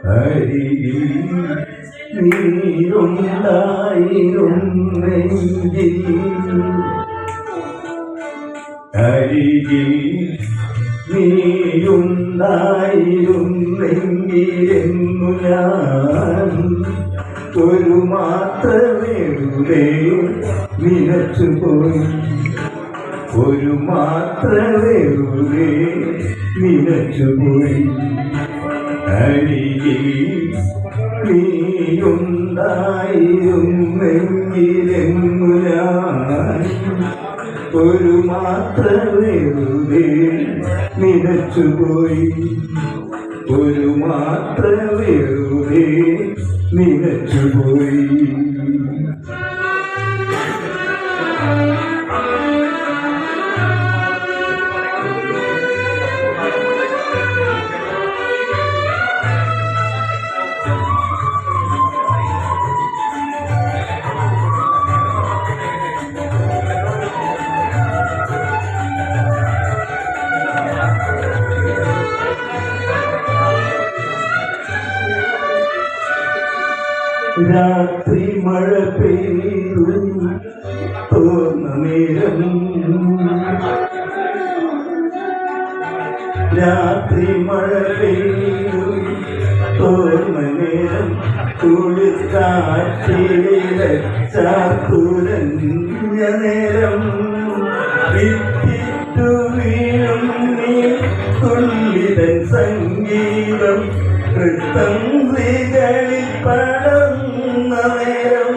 അരികിൽ നീയുണ്ടായിരുന്നെങ്കിൽ അരികിൽ നീയുണ്ടായിരുന്നെങ്കിലെന്നു ഞാൻ ഒരു മാത്രമേടെ നിലച്ചുപോയി ഒരു മാത്രമേടെ നിലച്ചുപോയി അരികിൽ നീയുണ്ടായിരുന്നെങ്കിലെന്നു ഞാൻ ഒരു മാത്രമേടെ നിലച്ചുപോയി ഒരു മാത്രമേടെ നിലച്ചുപോയി രാത്രി മഴ പെയ്തു തോന്ന നേരം രാത്രി മഴ പെയ്തു തോന്ന നേരം കുളിർക്കാറ്റിലെ ചാത്തുരഞ്ഞ നേരം വിറ്റിട്ടു വീഴും നീ തുള്ളിതൻ സംഗീതം കൃത്തംകളിൽ പടർന്ന നേരം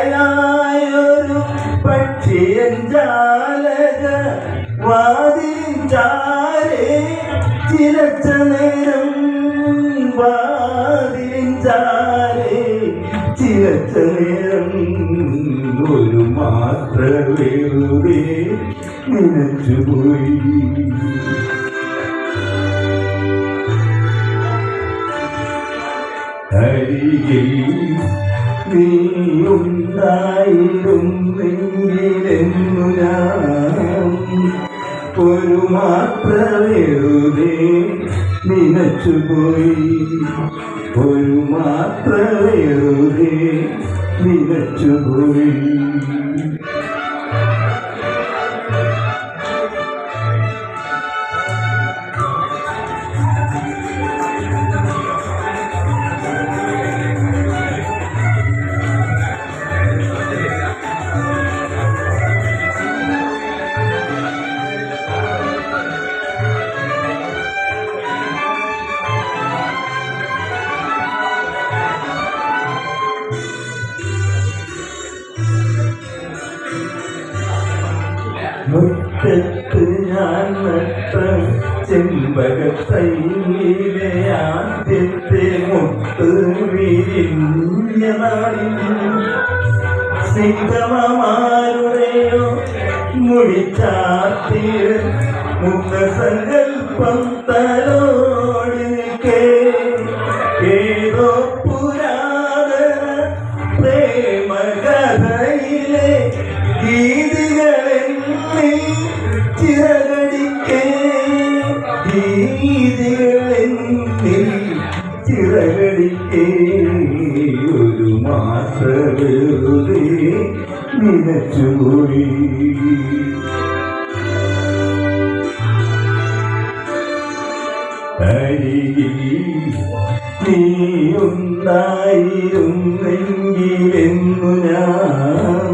കാതരയായൊരു പക്ഷിയൻ ജാലക വാതിലിൻ ചാരേ ചിലച്ച നേരം വാതിലിൻ ചാരേ ചിലച്ച നേരം ഒരു മാത്രമേറെ നിലച്ചുപോയി അരികിൽ നീയുണ്ടായിരുന്നെങ്കിലെന്നു ഞാൻ ഒരു മാത്രമേറെ നിലച്ചുപോയി ഒരു മാത്രമേറെ നിലച്ചുപോയി മുറ്റത്ത് ഞാൻ നട്ട ചെമ്പകത്തൈയിലെ ആദ്യത്തെ മുത്ത് വിരിഞ്ഞ നാളിൽ സ്നിഗ്ധമാരുടെയോ മുടിച്ചാത്തിയ മുഖസങ്കൽപ്പം തലോടി നിൽക്കേ ഏതോ പുരാതന പ്രേമകഥയിലെ ഗീതികളെന്നിൽ ചിറകടിക്കേ ഗീതികളെന്നിൽ ചിറകടിക്കേ ഒരു മാത്രമേറെ നിലച്ചുപോയി അരികിൽ നീയുണ്ടായിരുന്നെങ്കിലെന്നു ഞാൻ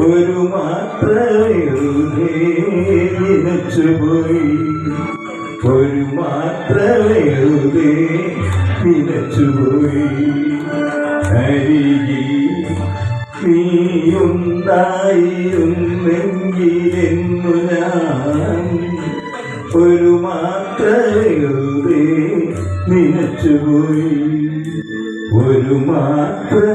ഒരു മാത്രമേറെ നിലച്ചുപോയി ഒരു മാത്രമേറെ നിലച്ചുപോയി അരികിൽ നീയുണ്ടായിരുന്നെങ്കിലെന്നു ഞാൻ ഒരു മാത്രമേറെ നിലച്ചുപോയി ഒരു മാത്രം